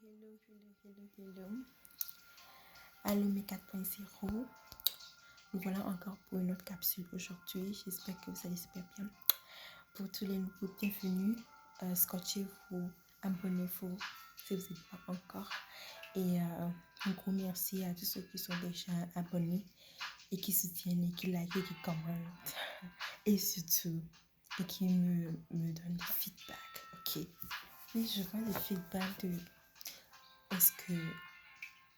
Hello. Allumé 4.0. Nous voilà encore pour une autre capsule aujourd'hui. J'espère que vous allez super bien. Pour tous les nouveaux, bienvenus. Scotchez-vous, abonnez-vous si vous n'êtes pas encore. Et un gros merci à tous ceux qui sont déjà abonnés et qui soutiennent et qui likent et qui commentent. Et surtout, et qui me donnent des feedbacks. Ok. Oui, je vois les feedbacks de est-ce que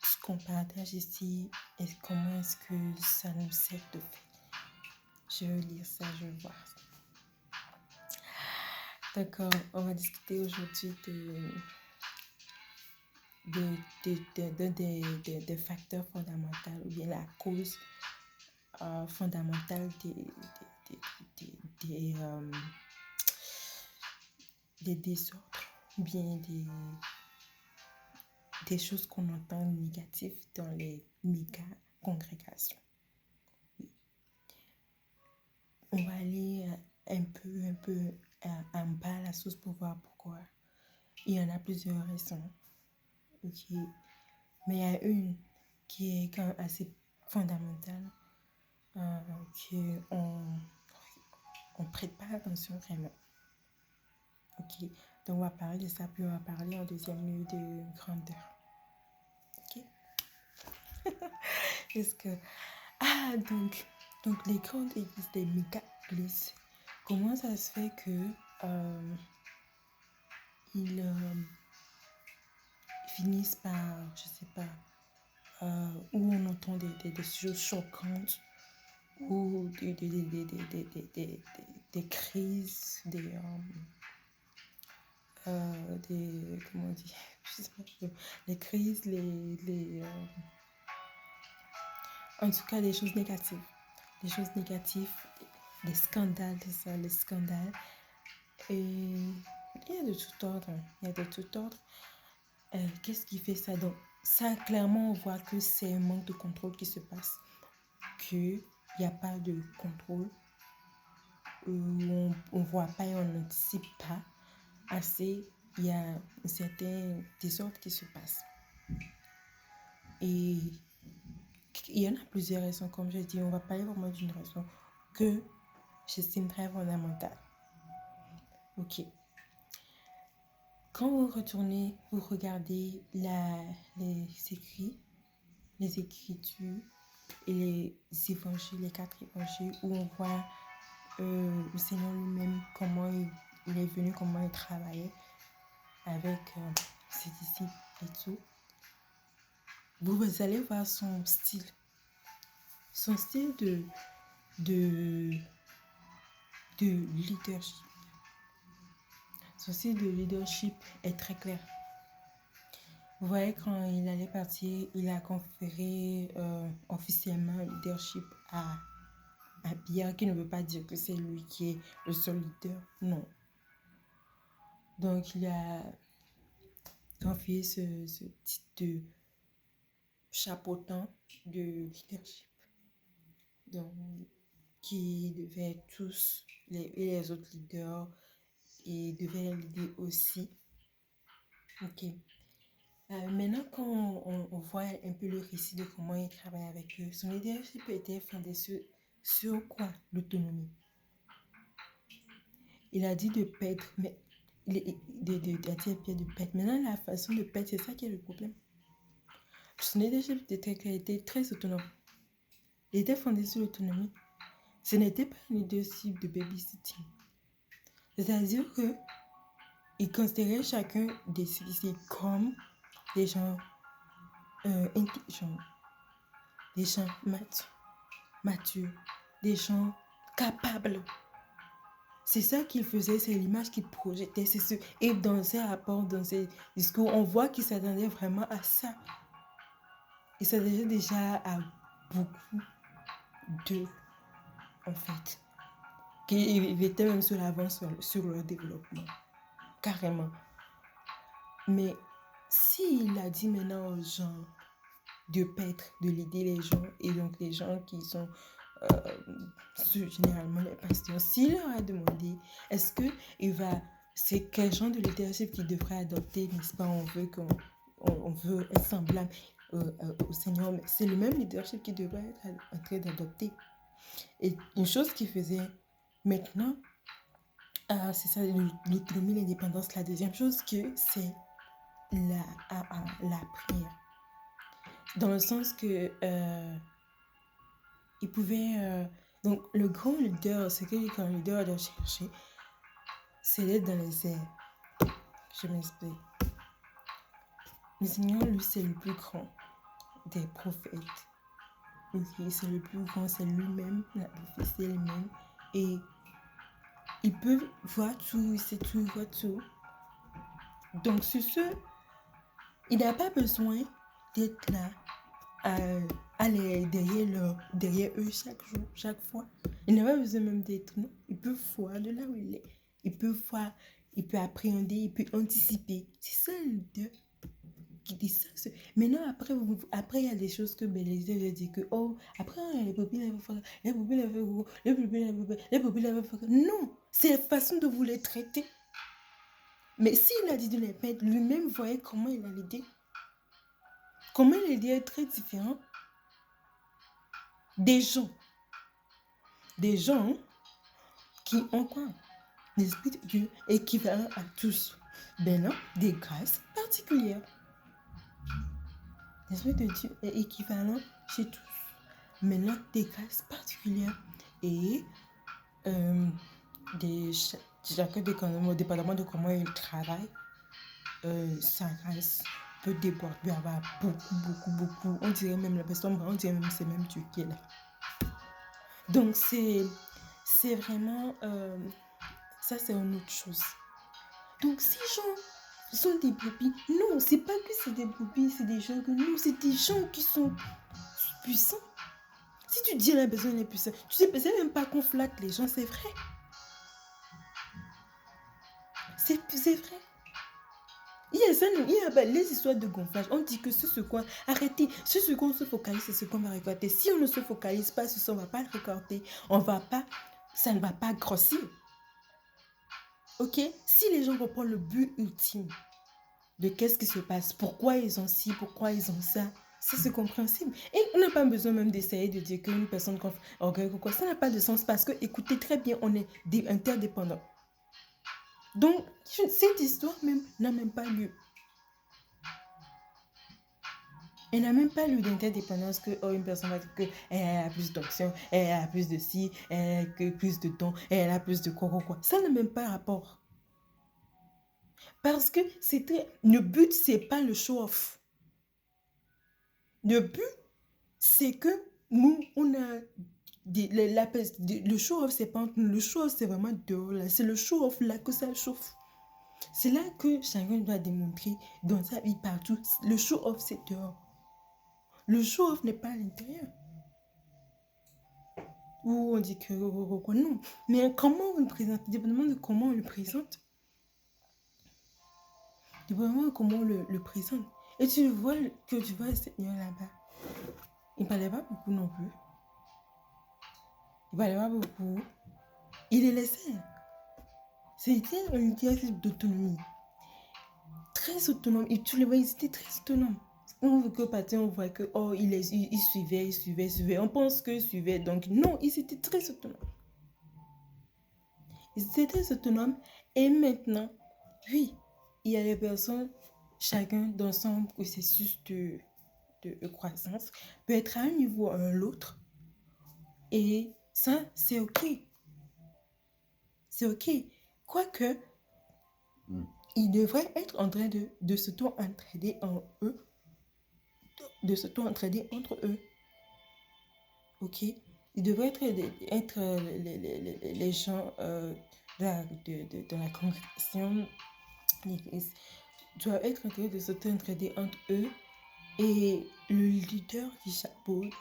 ce qu'on partage ici et comment est-ce que ça nous sert de fait. Je veux lire ça, je veux voir ça. D'accord, on va discuter aujourd'hui des facteurs fondamentaux ou bien la cause fondamentale des désordres ou bien des choses qu'on entend négatives dans les méga congrégations. Oui. On va aller un peu en bas à la source pour voir pourquoi. Il y en a plusieurs raisons. Ok. Mais il y a une qui est quand même assez fondamentale, qu'on ne prête pas attention vraiment. Ok. Donc on va parler de ça, puis on va parler en deuxième lieu de grandeur. Ok. Est-ce que... donc les grandes églises, les méga-églises, comment ça se fait que ils finissent par, je sais pas, où on entend des choses choquantes ou des crises, comment on dit, je sais pas, les crises, en tout cas des choses négatives. Des choses négatives, des scandales, c'est ça, les scandales. Et il y a de tout ordre. Qu'est-ce qui fait ça? Donc, ça, clairement, on voit que c'est un manque de contrôle qui se passe. Qu'il n'y a pas de contrôle. On ne voit pas et on n'anticipe pas assez. Il y a un certain désordre qui se passe. Et il y en a plusieurs raisons, comme je dis. On va parler vraiment d'une raison que j'estime très fondamentale. Ok. Quand vous retournez, vous regardez les Écritures et les évangiles, les 4 évangiles, où on voit le Seigneur lui-même, comment il est venu, comment il travaillait avec ses disciples et tout. Vous allez voir son style de leadership. Son style de leadership est très clair. Vous voyez, quand il allait partir, il a conféré officiellement le leadership à Pierre, qui ne veut pas dire que c'est lui qui est le seul leader. Non. Donc, il a confié ce titre de chapeautant de leadership. Donc, qui devait tous, les autres leaders, et devaient les leader aussi. Ok. Maintenant, quand on voit un peu le récit de comment il travaille avec eux, son leadership était fondé sur quoi? L'autonomie. Il a dit de paître, mais il a dit à Pierre de paître. Maintenant, la façon de paître, c'est ça qui est le problème. Son leadership était très autonome. Il était fondé sur l'autonomie. Ce n'était pas un leadership de babysitting. C'est-à-dire que il considérait chacun des citoyens comme des gens intelligents, des gens matures, des gens capables. C'est ça qu'il faisait, c'est l'image qu'il projetait, c'est ce. Et dans ses rapports, dans ses discours, on voit qu'il s'attendait vraiment à ça. Il s'attendait déjà à beaucoup d'eux, en fait. Qu'il était même sur l'avance sur leur développement. Carrément. Mais s'il a dit maintenant aux gens de paître, de l'aider les gens, et donc les gens qui sont généralement les pasteurs, s'il leur a demandé, est-ce que c'est quel genre de leadership qu'il devrait adopter, n'est-ce pas? On veut on veut être semblable au Seigneur, mais c'est le même leadership qui devrait être en train d'adopter. Et une chose qu'il faisait maintenant, c'est ça, l'autonomie, l'indépendance. La deuxième chose, c'est la prière. Dans le sens que il pouvait... donc, le grand leader, ce que le grand leader doit chercher, c'est d'être dans les airs. Je m'explique. Le Seigneur, lui, c'est le plus grand des prophètes. Okay, c'est le plus grand, c'est lui-même, la prophétie elle-même. Et il peut voir tout, il sait tout, il voit tout. Donc, sur ce, il n'a pas besoin d'être là, aller derrière eux chaque jour, chaque fois. Il n'a pas besoin même d'être, non. Il peut voir de là où il est. Il peut voir, il peut appréhender, il peut anticiper. C'est ça le Dieu qui dit ça. Maintenant, après, il y a des choses que les gens disent que, oh, après, les pupilles, les pupilles, non, c'est la façon de vous les traiter. Mais s'il a dit de les mettre, lui-même voyait comment il a l'idée. Comment il est très différent des gens qui ont quoi? L'Esprit de Dieu équivalent à tous. Maintenant, des grâces particulières. L'Esprit de Dieu est équivalent chez tous. Maintenant, des grâces particulières. Et chacun au dépendamment de comment il travaille, sa grâce peut déborder, peut avoir beaucoup. On dirait même la personne, on dirait même c'est même Dieu qui est là. Donc, c'est vraiment... ça, c'est une autre chose. Donc, ces gens sont des brebis. Non, c'est pas que c'est des brebis, c'est des gens que non, c'est des gens qui sont puissants. Si tu dis à la personne est puissante, tu sais même pas qu'on flatte les gens, c'est vrai. C'est vrai. Il y a les histoires de gonflage. On dit que ce quoi, arrêtez. Ce qu'on se focalise, c'est ce qu'on va récolter. Si on ne se focalise pas sur ça, on ne va pas le récolter. Ça ne va pas grossir. Ok? Si les gens reprennent le but ultime de qu'est-ce qui se passe, pourquoi ils ont ci, pourquoi ils ont ça, c'est compréhensible. Et on n'a pas besoin même d'essayer de dire qu'une personne orgueille ou quoi, ça n'a pas de sens parce que, écoutez très bien, on est interdépendants. Donc, cette histoire même n'a même pas lieu. Elle n'a même pas lieu d'interdépendance que une personne va dire qu'elle a plus d'options, elle a plus de ci, elle a plus de temps, elle a plus de quoi. Ça n'a même pas rapport. Parce que le but, c'est pas le show-off. Le but, c'est que nous, on a le show-off, c'est pas le show-off, c'est vraiment dehors là. C'est le show-off là que ça chauffe. C'est là que chacun doit démontrer dans sa vie partout. Le show-off, c'est dehors. Le show-off n'est pas à l'intérieur. Ou on dit que non. Mais comment on le présente? Dépendamment de comment on le présente. Dépendamment de comment on le présente. Et tu vois le Seigneur là-bas. Il ne parlait pas beaucoup non plus. Il ne parlait pas beaucoup. Il les laissait. C'était un exercice d'autonomie. Très autonome. Et tu les vois, ils étaient très autonomes. On veut que partir, on voit que, oh, il suivait. On pense qu'il suivait. Donc, non, ils étaient très autonomes. Ils étaient très autonomes. Et maintenant, oui, il y a des personnes, chacun dans son processus de croissance, peut être à un niveau ou à l'autre. Et ça, c'est OK. C'est OK. Quoique, ils devraient être en train de s'auto-entraider en eux. De s'auto-entraider entre eux. OK? Ils devraient être les gens de la congrégation, l'église, doivent être en train de s'auto-entraider entre eux. Et le leader qui chapeaute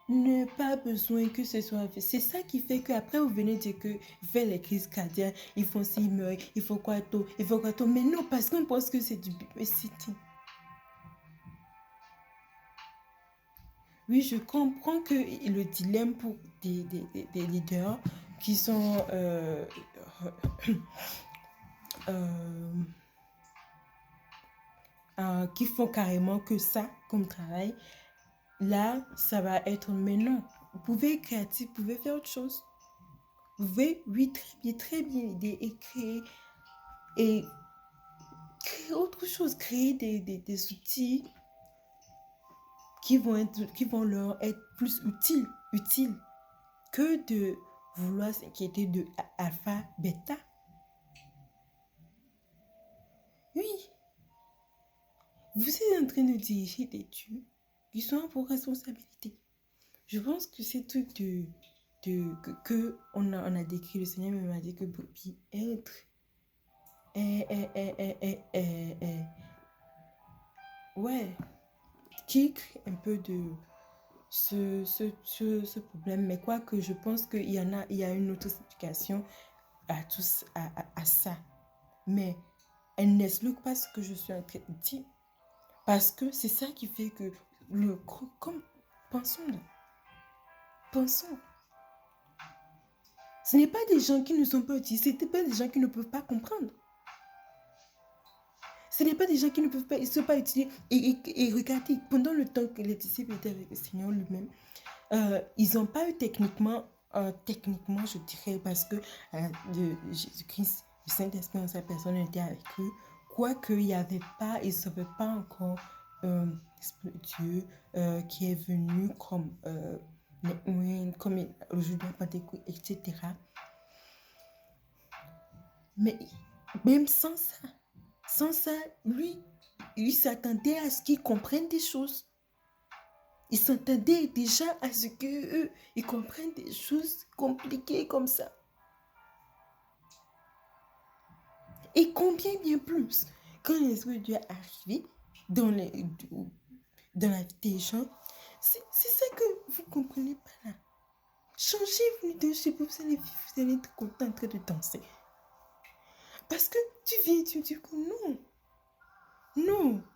n'a pas besoin que ce soit fait. C'est ça qui fait qu'après, vous venez dire que vers les crises cardiaques, ils font s'ils meurent, il faut quoi tout. Mais non, parce qu'on pense que c'est du babysitting. Oui, je comprends que le dilemme pour des leaders qui sont qui font carrément que ça comme travail, là, ça va être, mais non, vous pouvez être créatif, vous pouvez faire autre chose. Vous pouvez, oui, très bien aider et créer autre chose, créer des outils qui vont leur être plus utiles que de vouloir s'inquiéter de alpha, bêta. Oui, vous êtes en train de diriger des dieux qui sont à vos responsabilités. Je pense que c'est tout que on a décrit. Le Seigneur m'a dit que Bobby ouais, qui crée un peu de ce problème. Mais quoi que je pense qu'il il y a une autre explication à ça. Mais elle n'explique pas ce que je suis en train de dire. Parce que c'est ça qui fait que comme pensons. Ce n'est pas des gens qui ne sont pas utilisés, ce n'est pas des gens qui ne peuvent pas comprendre. Ce n'est pas des gens qui ne peuvent pas, ils ne sont pas utilisés. Et regardez, pendant le temps que les disciples étaient avec le Seigneur lui-même, ils n'ont pas eu techniquement, je dirais, parce que Jésus-Christ, le Saint-Esprit en sa personne était avec eux, quoique il n'y avait pas, ils ne savaient pas encore Dieu qui est venu comme le jour de la Pentecôte, etc. Mais même sans ça, lui, il s'attendait à ce qu'ils comprennent des choses. Il s'attendait déjà à ce qu'eux, ils comprennent des choses compliquées comme ça. Et combien bien plus, quand l'Esprit de Dieu est arrivé dans la vie des gens, c'est ça que vous ne comprenez pas là. Changez vos leadership, vous allez être content en train de danser. Parce que tu viens, tu dis que non,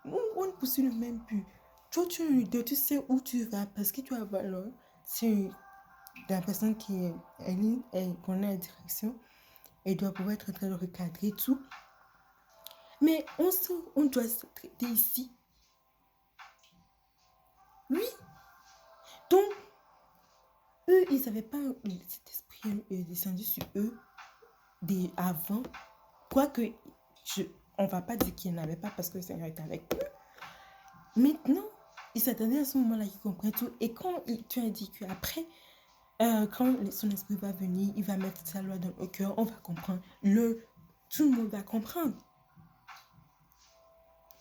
on ne poursuit le même but. Toi, tu es un leader, tu sais où tu vas parce que tu as valeur. C'est la personne qui connaît la direction et doit pouvoir être en train de recadrer tout. Mais on doit se traiter ici. Oui. Donc, eux, ils n'avaient pas cet esprit descendu sur eux avant. Quoique, on ne va pas dire qu'il n'y en avait pas parce que le Seigneur est avec eux. Maintenant, ils s'attendaient à ce moment-là qu'ils comprennent tout. Et quand tu as dit qu'après, quand son esprit va venir, il va mettre sa loi dans le cœur, on va comprendre. Tout le monde va comprendre.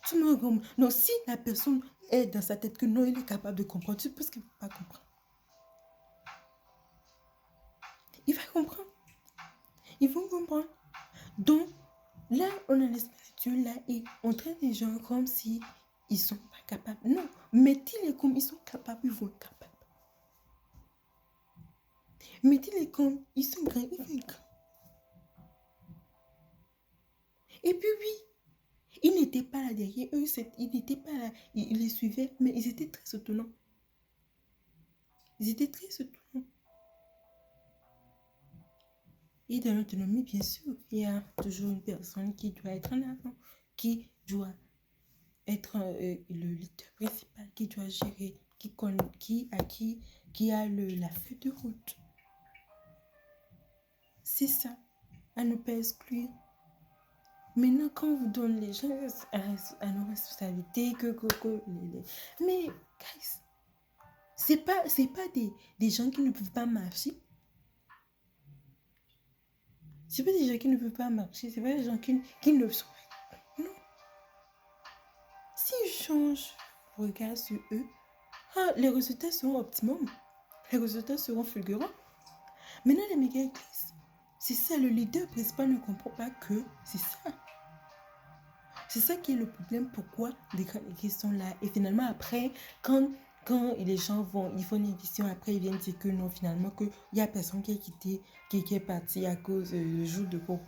Tout le monde va comprendre. Donc, si la personne est dans sa tête que non, il est capable de comprendre, tu penses qu'il ne va pas comprendre. Il va comprendre. Ils vont comprendre. Donc, là, on a l'esprit de Dieu là et on traite les gens comme si ils ne sont pas capables. Non, mettez-les comme ils sont capables, ils vont être capables. Mettez-les comme ils sont grands, ils vont être grands. Et puis oui, ils n'étaient pas là derrière eux, ils n'étaient pas là, ils les suivaient, mais ils étaient très autonome. Ils étaient très autonome. Et dans l'autonomie, bien sûr, il y a toujours une personne qui doit être en avant, qui doit être le leader principal, qui doit gérer, qui a la feuille de route. C'est ça, à ne pas exclure. Maintenant, quand on vous donne les gens à nos responsabilités, mais, guys, c'est pas des gens qui ne peuvent pas marcher. C'est pas des gens qui ne peuvent pas marcher, c'est pas des gens qui ne sont pas. Non. S'ils changent le regard sur eux, les résultats seront optimums. Les résultats seront fulgurants. Maintenant, les méga-églises, c'est ça, le leader principal ne comprend pas que c'est ça. C'est ça qui est le problème, pourquoi les grandes églises sont là. Et finalement, après, quand les gens ils font une édition, après ils viennent dire que non, finalement, qu'il n'y a personne qui est quitté, qui est parti à cause du jour de quoi,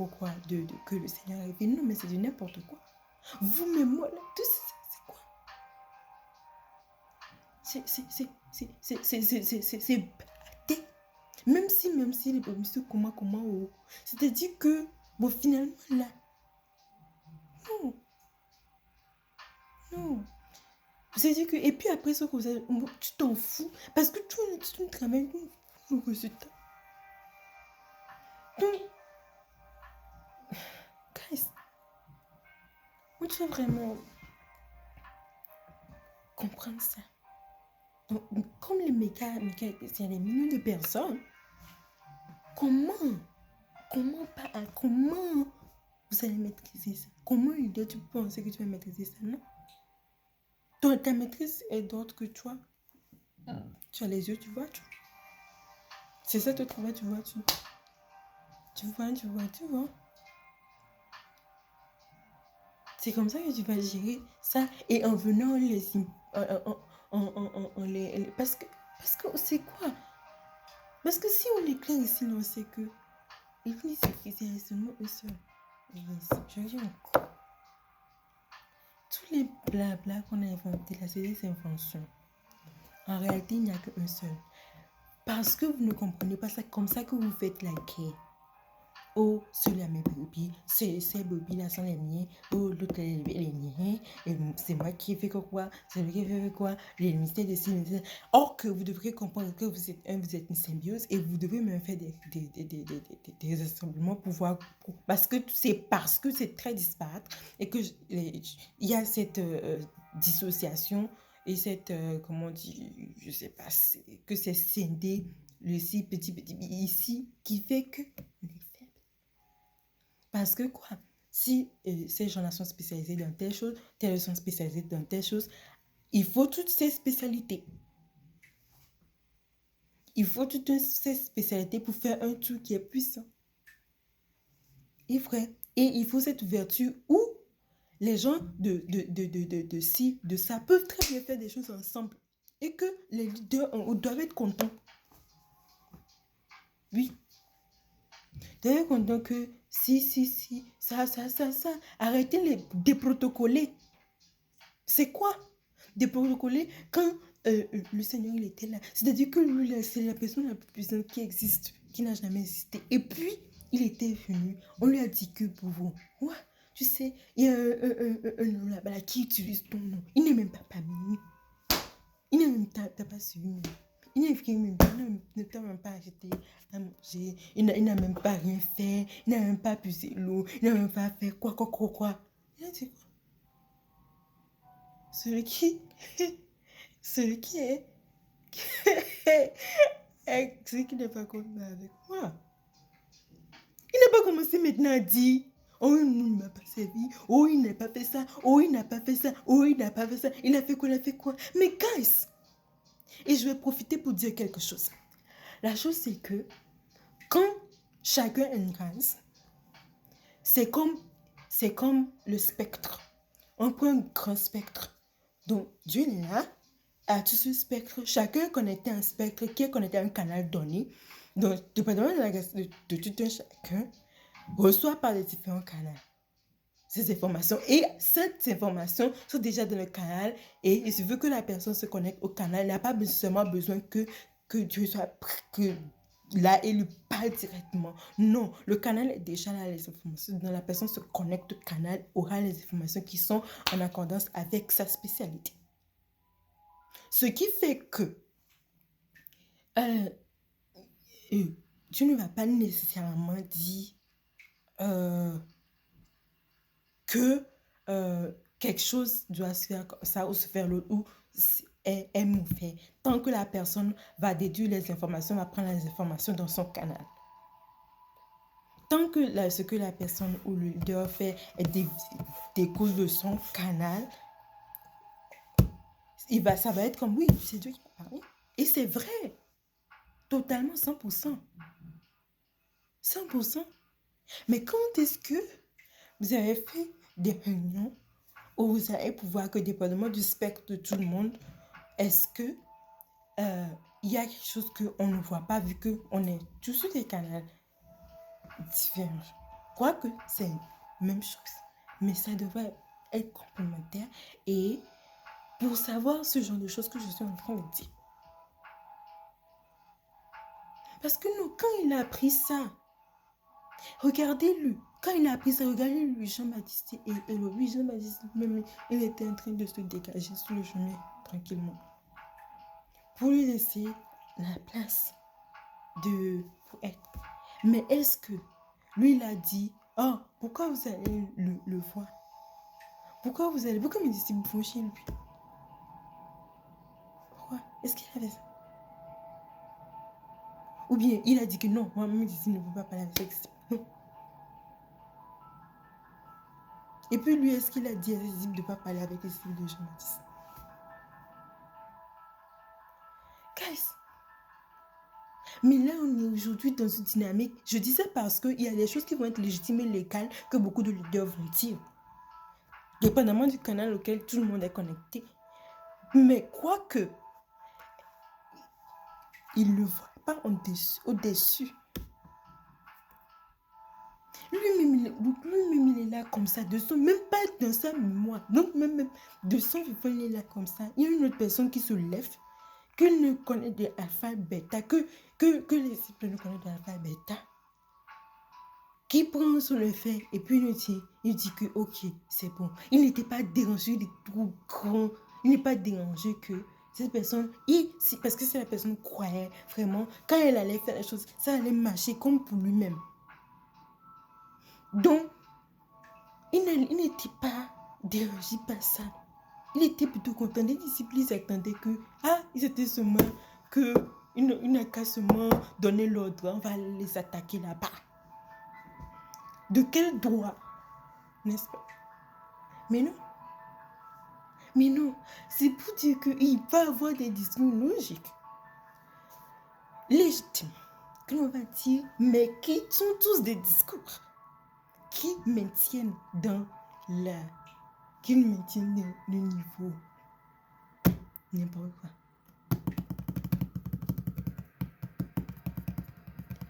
que le Seigneur a fait. Non, mais c'est du n'importe quoi. Vous-même, moi, là, tout ça, c'est quoi? C'est bâté. Même si les monsieur comment, c'est-à-dire que, bon, finalement, là, non. Non. C'est-à-dire que, et puis après ça, tu t'en fous parce que tu ne travailles pas le résultat. Donc, guys, on doit vraiment comprendre ça. Donc, comme les méga, il y a des millions de personnes, comment vous allez maîtriser ça? Comment tu penses que tu vas maîtriser ça? Non. Donc, ta maîtrise est d'autre que toi. Tu as les yeux, tu vois tout. C'est ça ton travail, tu vois tout. Tu vois. C'est comme ça que tu vas gérer ça. Et en venant parce que c'est quoi? Parce que si on éclaire ici, on sait que l'église, c'est seulement eux seuls. Je dis encore. Tous les blabla qu'on a inventés là, c'est des inventions. En réalité, il n'y a qu'un seul. Parce que vous ne comprenez pas ça, comme ça que vous faites la guerre. Oh, celui-là, mes brebis, ces brebis-là sont les miens. Oh, l'autre, les miens. Et c'est moi qui ai fait quoi, c'est lui qui a fait quoi, les mystères de ci, or que vous devrez comprendre que vous êtes une symbiose et vous devez même faire des assemblements pour voir. Parce que c'est très disparate et que il y a cette dissociation et cette, comment on dit, je sais pas, que c'est scindé, le si petit ici, qui fait que parce que quoi? Si ces gens-là sont spécialisés dans telle chose, telles sont spécialisés dans telle chose, il faut toutes ces spécialités. Il faut toutes ces spécialités pour faire un tout qui est puissant. Et vrai. Et il faut cette vertu où les gens de ça peuvent très bien faire des choses ensemble. Et que les leaders doivent être contents. Oui. Doivent être contents que si, ça. Arrêtez les déprotocoler. C'est quoi déprotocoler quand le Seigneur il était là? C'est-à-dire que lui, c'est la personne la plus puissante qui existe, qui n'a jamais existé. Et puis, il était venu. On lui a dit que pour vous. Ouais, tu sais, il y a un nom là-bas qui utilise ton nom. Il n'est même pas parmi. Il n'est même pas suivi. Il ne t'a même pas acheté à manger. Il n'a même pas rien fait. Il n'a même pas puisé l'eau. Il n'a même pas fait quoi. Il a dit quoi? Celui qui est celui qui n'est pas connu avec moi. Il n'a pas commencé maintenant à dire oh, il ne m'a pas servi, oh, il n'a pas fait ça, oh, il n'a pas fait ça, oh, il n'a pas fait ça, il a fait quoi. Mais guys, et je vais profiter pour dire quelque chose. La chose, c'est que quand chacun a une grâce, c'est comme le spectre. On prend un grand spectre. Donc, Dieu est là, à tout ce spectre. Chacun est connecté à un spectre qui est connecté à un canal donné. Donc, dépendamment de tout un chacun, reçoit par les différents canaux ces informations. Et ces informations sont déjà dans le canal. Et il suffit que la personne se connecte au canal. Il n'a pas seulement besoin que Dieu soit que là et lui parle directement. Non, le canal est déjà là, les informations. Donc la personne se connecte au canal, aura les informations qui sont en accordance avec sa spécialité. Ce qui fait que tu ne vas pas nécessairement dire que quelque chose doit se faire comme ça ou se faire l'autre ou est mauvais. Tant que la personne va déduire les informations, va prendre les informations dans son canal. Tant que ce que la personne ou le leader fait découle de son canal, ça va être comme oui, c'est Dieu qui a parlé. Et c'est vrai. Totalement 100%. 100%. Mais quand est-ce que vous avez fait des réunions où vous allez pouvoir que dépendamment du spectre de tout le monde, est-ce que il y a quelque chose qu'on ne voit pas vu qu'on est tous sur des canaux différents? Je crois que c'est la même chose, mais ça devrait être complémentaire et pour savoir ce genre de choses que je suis en train de dire. Parce que nous, quand il a appris ça, regardez-le. Quand il a appris ça, regardez lui, Jean-Baptiste et lui, Jean-Baptiste, même, il était en train de se dégager sur le chemin, tranquillement. Pour lui laisser la place pour être. Mais est-ce que lui, il a dit, oh, pourquoi vous allez le voir? Pourquoi mes disciples vont chez lui? Pourquoi? Est-ce qu'il avait ça? Ou bien il a dit que non, moi, mes disciples ne peuvent pas parler avec ses disciples. Non. Et puis lui, est-ce qu'il a dit à ses disciples de ne pas parler avec les disciples de Jean-Baptiste? Guys, mais là, on est aujourd'hui dans une dynamique. Je dis ça parce qu'il y a des choses qui vont être légitimes et légales que beaucoup de leaders vont dire. Dépendamment du canal auquel tout le monde est connecté. Mais quoique, il ne le voit pas au-dessus. Lui-même, il est là comme ça, même pas dans sa mémoire. Donc, même de son vivant, il est là comme ça. Il y a une autre personne qui se lève, qu'il ne connaît de alpha, bêta, que les disciples ne connaissent de alpha, bêta, qui prend sur le fait et puis il dit que ok, c'est bon. Il n'était pas dérangé, il est trop grand. Il n'est pas dérangé que cette personne, parce que si la personne croyait vraiment, quand elle allait faire les choses, ça allait marcher comme pour lui-même. Donc, il n'était pas dérangé par ça. Il était plutôt content. Les disciples, ils attendaient que, ils étaient seulement que, il n'a qu'à seulement donner l'ordre, on va les attaquer là-bas. De quel droit? N'est-ce pas? Mais non. Mais non. C'est pour dire qu'il va avoir des discours logiques, légitimes, que l'on va dire, mais qui sont tous des discours qui maintiennent dans qui nous maintiennent le niveau. N'importe quoi.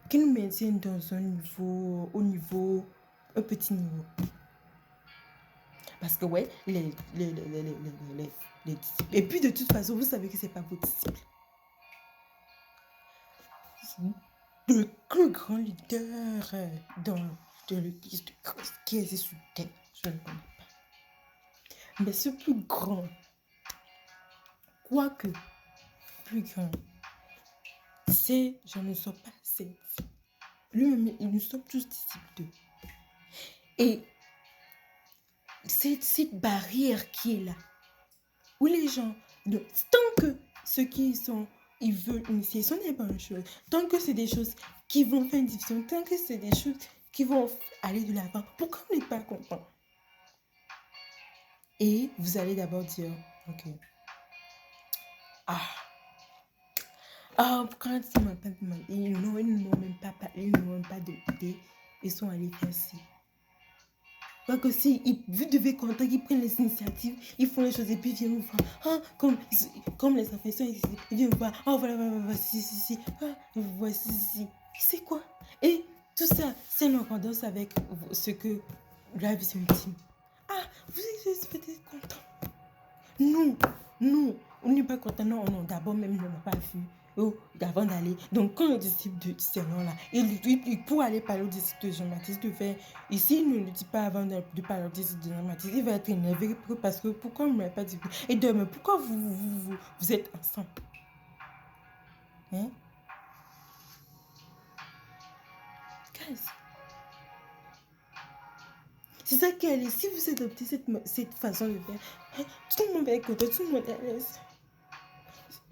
Qui nous maintiennent dans un niveau, un petit niveau. Parce que ouais, les disciples. Et puis de toute façon, vous savez que c'est pas vos disciples. Le plus grand leader de l'église de Christ qui est sur terre, je ne connais pas. Mais ce plus grand, quoique plus grand, c'est, je ne sais pas, c'est lui-même, nous sommes tous disciples d'eux. Et c'est cette barrière qui est là, où les gens, tant que ceux qui sont, ils veulent initier, ce n'est pas une chose, tant que c'est des choses qui vont faire une division, tant que c'est des choses qui vont aller de l'avant, pourquoi on n'est pas content? Et vous allez d'abord dire, ok, pourquoi ils ne m'ont pas demandé, ils ne m'ont même pas parlé, ils ne m'ont même pas demandé, ils sont allés faire ci. Donc aussi, vous devez compter qu'ils prennent les initiatives, ils font les choses et puis ils viennent vous voir. Comme les enfants sont ici, ils viennent vous voir. Voilà, voici, voici. C'est quoi? Et tout ça, c'est une accordance avec ce que la vision ultime. Vous êtes content? Non, on n'est pas content. Non, d'abord même, on n'a pas vu. Avant d'aller. Donc, quand le disciple de Seigneur là, il pour aller parler au disciple de Jean-Baptiste, de faire, ici, il ne le dit pas avant de parler au disciple de Jean-Baptiste, il va être énervé parce que pourquoi on ne m'a pas dit? Et demain, pourquoi vous êtes ensemble? Hein? Guys, c'est ça qui est. Si vous adoptez cette façon de faire, tout le monde va être content, tout le monde est à l'aise.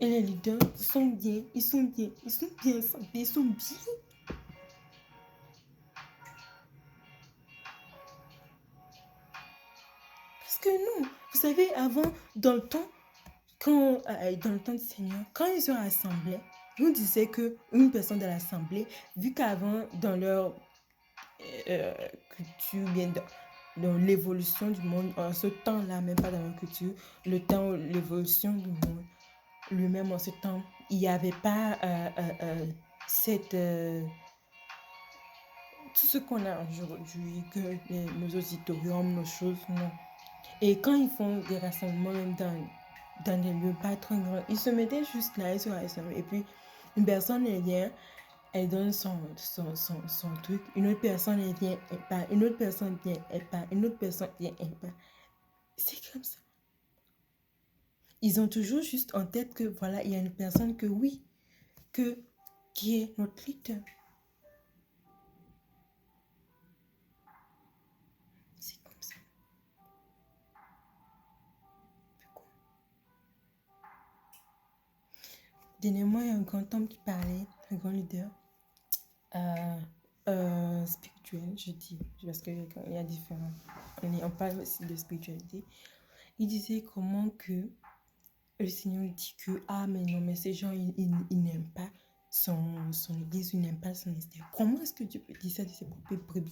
Et les leaders sont bien, ils sont bien santé, ils sont bien. Parce que non, vous savez, avant, dans le temps du Seigneur, quand ils se rassemblaient, on disait qu'une personne de l'assemblée, vu qu'avant, dans leur culture, bien dans l'évolution du monde, en ce temps-là, même pas dans leur culture, l'évolution du monde, lui-même en ce temps, il n'y avait pas tout ce qu'on a aujourd'hui, que nos auditoriums, nos choses, non. Et quand ils font des rassemblements, même dans des lieux pas très grands, ils se mettaient juste là, ils se rassemblaient. Et puis, une personne vient, elle donne son truc, une autre personne elle vient, elle part, une autre personne vient, elle part, une autre personne vient, elle part. C'est comme ça. Ils ont toujours juste en tête que voilà, il y a une personne que oui, qui est notre leader. C'est comme ça. Dernièrement, il y a un grand homme qui parlait, un grand leader spirituel, je dis, parce qu'il y a différents. On parle aussi de spiritualité. Il disait comment que le Seigneur dit que, ah, mais non, mais ces gens, ils n'aiment pas son église, ils n'aiment pas son ministère. Comment est-ce que Dieu peut dire ça de ses propres brebis?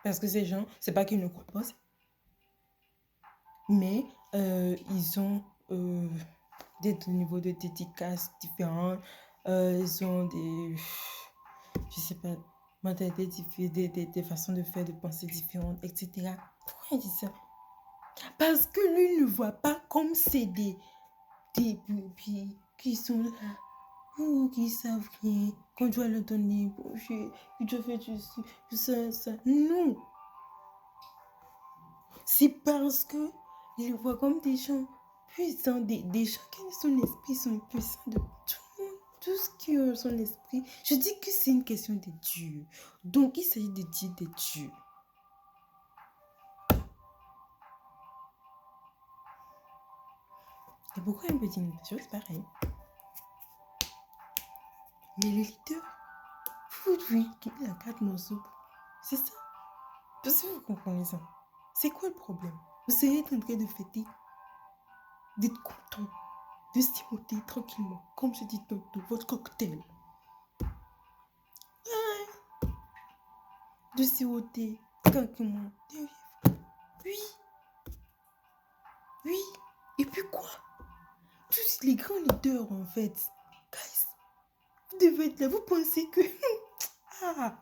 Parce que ces gens, c'est pas qu'ils ne croient pas, mais ils ont des niveaux de dédicace différents. Ils ont des, je sais pas, mentalités, des façons de faire, de penser différentes, etc. Pourquoi il dit ça? Parce que lui ne voit pas comme c'est des brebis qui sont là, ou qui savent rien, qu'on doit leur donner manger, qu'ils doivent faire ça. Non! C'est parce que il les voit comme des gens puissants, des gens qui son esprit sont puissants de tout le monde, tout ce qui ont son esprit. Je dis que c'est une question de Dieu. Donc, il s'agit de dire de Dieu. Et pourquoi il me dit une chose pareille? Mais le leader, oui, qui met la carte dans soupe, c'est ça. Parce que vous comprenez ça. C'est quoi le problème? Vous seriez en train de fêter, d'être content, de siroter tranquillement, comme je dis tantôt, votre cocktail. De siroter tranquillement. Oui, oui. Et puis quoi? Tous les grands leaders, en fait. Guys, vous devez être là. Vous pensez que... ah,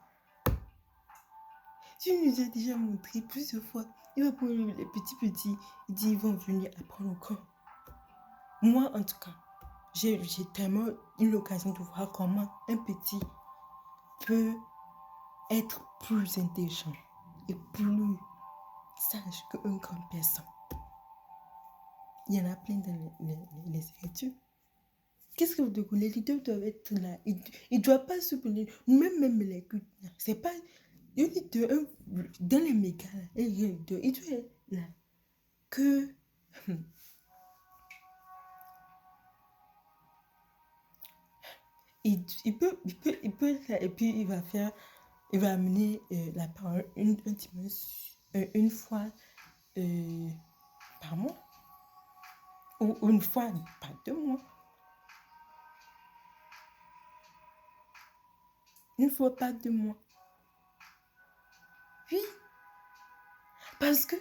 tu nous as déjà montré plusieurs fois. Il va prendre les petits. Il dit, ils vont venir apprendre encore. Moi, en tout cas, j'ai tellement eu l'occasion de voir comment un petit peut être plus intelligent et plus sage qu'une grande personne. Il y en a plein dans les écritures. Qu'est-ce que vous dites? Les leaders doivent être là. Ils ne doivent pas se plaindre. Même les cultes. C'est pas... Un leader, dans les mégas, un leader, il doit être là. Que... il peut être là et puis il va amener la parole une fois par mois. Ou une fois par 2 mois. Une fois par 2 mois. Oui. Parce que,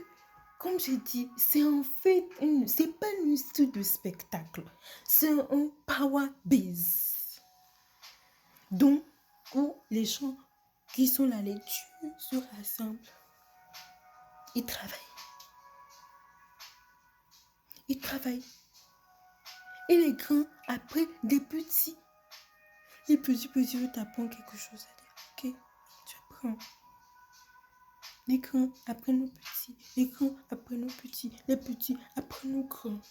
comme j'ai dit, c'est en fait, c'est pas une histoire de spectacle. C'est un power base. Donc, où les gens qui sont là, les dieux se rassemblent. Ils travaillent. Ils travaillent. Et les grands apprennent des petits. Les petits t'apprennent quelque chose à dire. Ok, tu apprends. Les grands apprennent aux petits. Les grands apprennent aux petits. Les petits apprennent aux grands.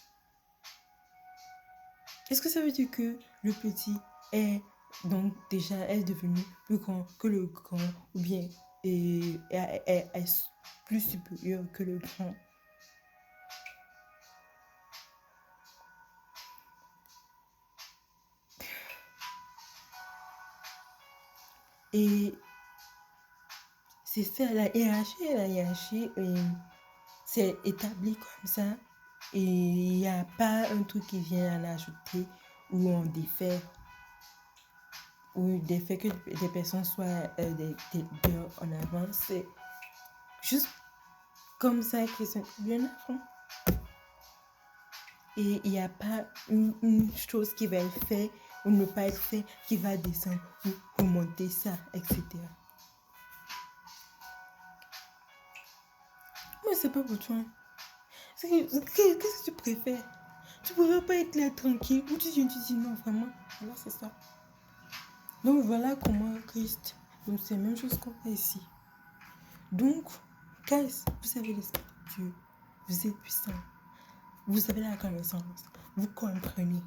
Est-ce que ça veut dire que le petit est donc déjà est devenu plus grand que le grand ou bien est plus supérieur que le grand? Et c'est ça, la hiérarchie, c'est établi comme ça. Et il n'y a pas un truc qui vient en ajouter ou on défait. Ou défait que des personnes soient des en avance. C'est juste comme ça qu'ils sont bien avant. Et il n'y a pas une chose qui va être faite ou ne pas être faite qui va descendre pour monter ça, etc. Mais c'est pas pour toi. Qu'est-ce que tu préfères? Tu ne pourras pas être là tranquille. Ou tu dis non, vraiment. Alors, c'est ça. Donc, voilà comment Christ. Donc, c'est la même chose qu'on fait ici. Donc, quand vous avez l'Esprit de Dieu, vous êtes puissant. Vous avez la connaissance. Vous comprenez.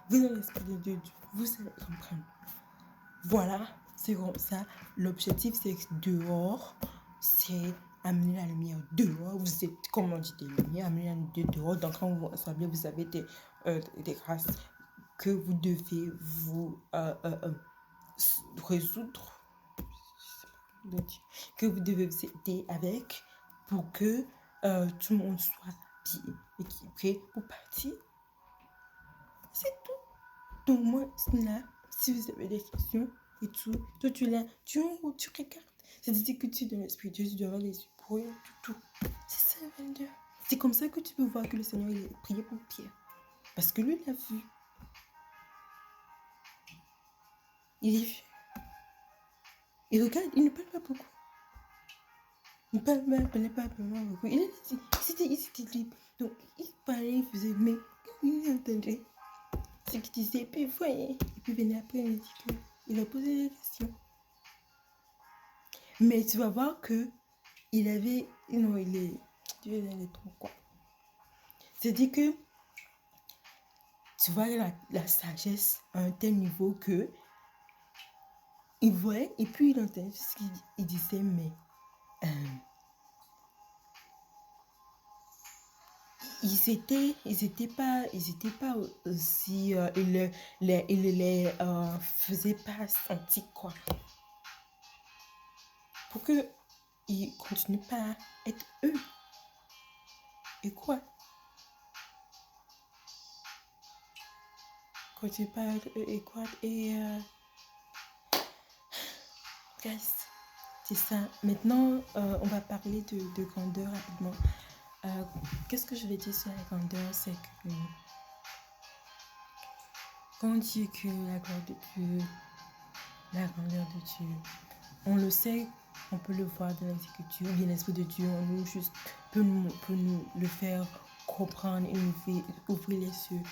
Vous avez l'Esprit de Dieu. Vous savez comprendre. Voilà, c'est comme ça. L'objectif, c'est que dehors, c'est amener la lumière dehors. Vous êtes, comme on dit, des lumières, amener la lumière dehors. Donc, quand vous vous rassemblez, vous avez des grâces que vous devez vous résoudre. Que vous devez vous aider avec pour que tout le monde soit bien équilibré pour partir. C'est tout. Donc, moi, là, si vous avez des questions et tout, toi, tu regardes. C'est-à-dire que tu es dans l'esprit de Dieu, tu dois avoir les yeux pour rien du tout. C'est ça, 22. C'est comme ça que tu peux voir que le Seigneur, il a prié pour Pierre. Parce que lui, il a vu. Il est vu. Il regarde, il ne parle pas beaucoup. Il ne parle pas beaucoup. Il a dit, c'était libre. Donc, il parlait, il faisait, mais il entendait ce qu'il disait, et puis il voyait. Et puis, il venait après, il a dit qu'il a posé des questions. Mais tu vas voir que il avait, non, il est trop quoi. C'est-à-dire que tu vois la sagesse à un tel niveau que il voyait et puis il entendait ce qu'il disait, mais ils étaient pas aussi, ils les faisaient pas sentir quoi. Pour que ils continuent pas à être eux. Et quoi? Continuent pas à être eux et quoi? Et guys, c'est ça. Maintenant, on va parler de grandeur rapidement. Qu'est-ce que je vais dire sur la grandeur? C'est que quand on dit que la grandeur de Dieu, on le sait, on peut le voir dans les Écritures, bien l'Esprit de Dieu en nous juste peut nous le faire comprendre et nous faire ouvrir les yeux,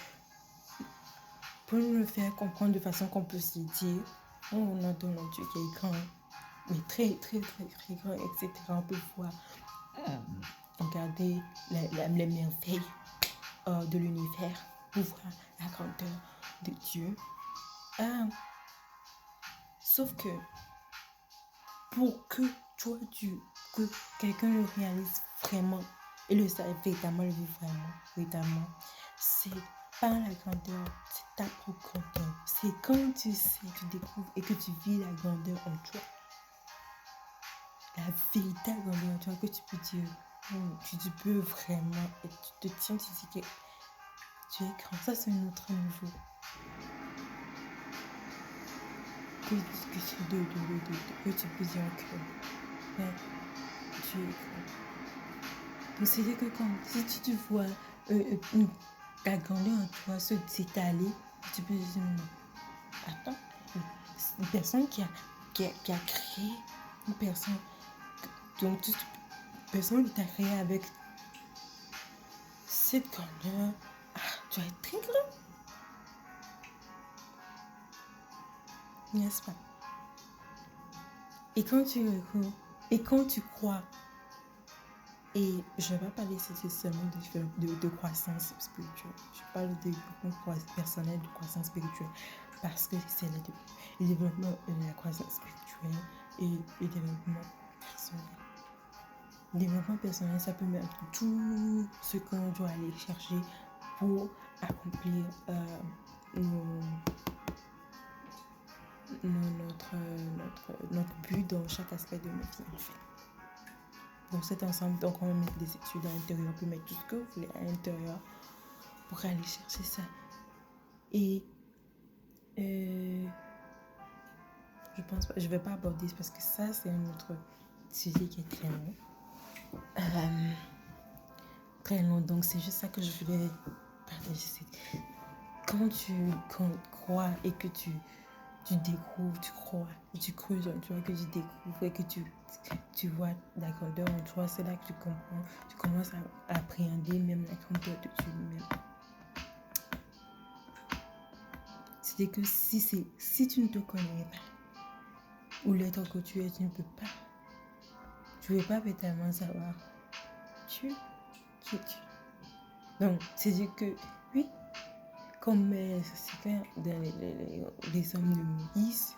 peut nous le faire comprendre de façon qu'on peut se dire, on entend un Dieu qui est grand, mais très, très, très, très grand, etc. On peut voir, regarder les merveilles de l'univers, pour voir la grandeur de Dieu. Sauf que pour que que quelqu'un le réalise vraiment et le sache véritablement, le vit véritablement, c'est pas la grandeur, c'est ta propre grandeur. C'est quand tu sais, tu découvres et que tu vis la grandeur en toi. La véritable grandeur en toi que tu peux dire, tu peux vraiment, et tu te tiens, tu dis que tu es grand. Ça, c'est un autre niveau. Que tu peux dire que tu es grand. Donc, c'est-à-dire que si tu vois la grandeur en toi s'étaler, tu peux dire non. Attends, une personne qui a créé, une personne, donc toute personne qui t'a créé avec cette grandeur, tu vas être très grand. N'est-ce pas? Et quand tu crois, et je ne vais pas parler seulement de croissance spirituelle, je parle de développement personnel, de croissance spirituelle, parce que c'est le développement de la croissance spirituelle et le développement personnel. Le développement personnel, ça peut mettre tout ce qu'on doit aller chercher pour accomplir notre but dans chaque aspect de notre vie, en fait. Donc cet ensemble, donc on va mettre des études à l'intérieur, on peut mettre tout ce que vous voulez à l'intérieur pour aller chercher ça. Et je pense pas, je vais pas aborder parce que ça c'est un autre sujet qui est très long. Très long, donc c'est juste ça que je voulais partager. Quand tu crois et que tu découvres, tu crois, et tu creuses en toi, que tu découvres et que tu vois la grandeur en toi, c'est là que tu comprends, tu commences à appréhender même la grandeur de Dieu lui-même. C'est que si tu ne te connais pas, ou l'être que tu es, tu ne peux pas. Tu ne veux pas tellement savoir qui tu. Donc, c'est dire que, oui, comme c'est clair dans les hommes de Moïse,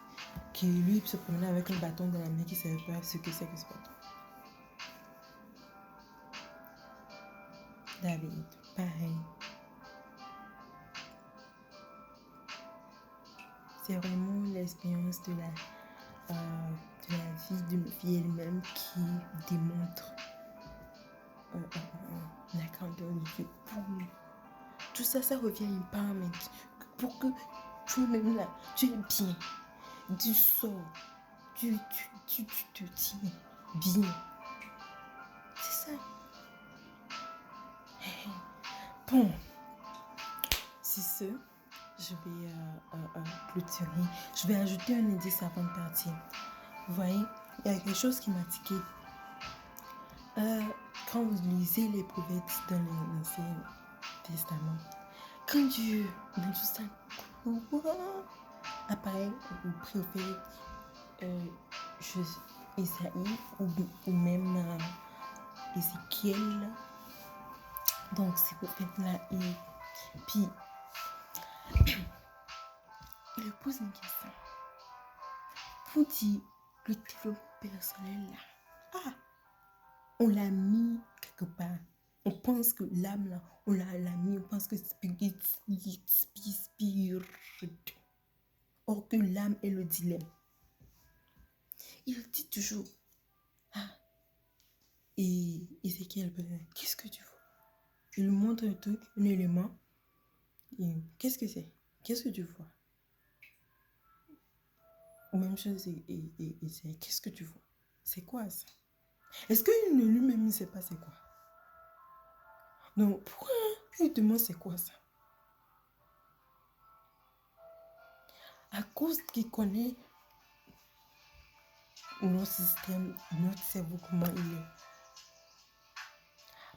qui lui se promenait avec un bâton dans la main qui ne savait pas ce que c'est que ce bâton. David, pareil. C'est vraiment l'expérience de la vie d'une fille elle-même qui démontre la grandeur de Dieu pour nous. Tout ça, ça revient à empowerment. Pour que toi-même là, tu es bien. Tu sors. Tu te tiens bien. C'est ça. Bon. C'est ce. Je vais clôturer. Je vais ajouter un indice avant de partir. Vous voyez, il y a quelque chose qui m'a tiqué. Quand vous lisez les prophètes dans l'Ancien Testament, quand Dieu, dans tout ça, apparaît au prophète Isaïe ou même Ézéchiel, donc ces prophètes-là, et puis il lui pose une question pour dire le développement personnel là. On l'a mis quelque part. On pense que l'âme là, on l'a mis, on pense que spirit. Or que l'âme est le dilemme. Il dit toujours, et Ézéchiel, qu'est-ce que tu vois? Il lui montre un truc, un élément. Et qu'est-ce que c'est? Qu'est-ce que tu vois? Même chose, et c'est qu'est-ce que tu vois? C'est quoi ça? Est-ce qu'il ne lui-même ne sait pas c'est quoi? Donc, pourquoi il demande c'est quoi ça? À cause qu'il connaît notre système, notre cerveau, comment il est.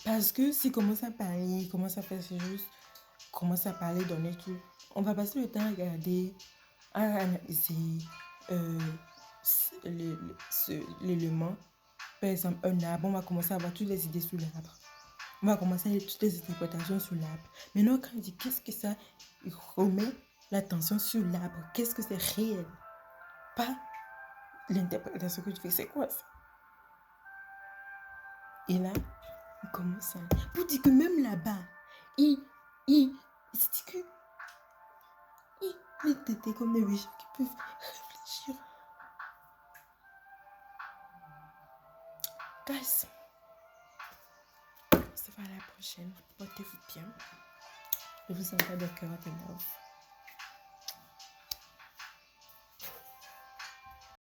Parce que s'il commence à parler, il commence à faire ces choses, commence à parler dans les trucs, on va passer le temps à regarder, à analyser l'élément. Par exemple, un arbre, on va commencer à avoir toutes les idées sur l'arbre. On va commencer à avoir toutes les interprétations sur l'arbre. Maintenant, quand il dit qu'est-ce que ça, il remet l'attention sur l'arbre. Qu'est-ce que c'est réel? Pas l'interprétation que tu fais. C'est quoi ça? Et là, il commence à... Pour dire que même là-bas, il dit que... Il était comme des gens qui peuvent réfléchir. Guys, on se voit à la prochaine. Portez-vous bien. Je vous envoie de cœur à tes nerfs.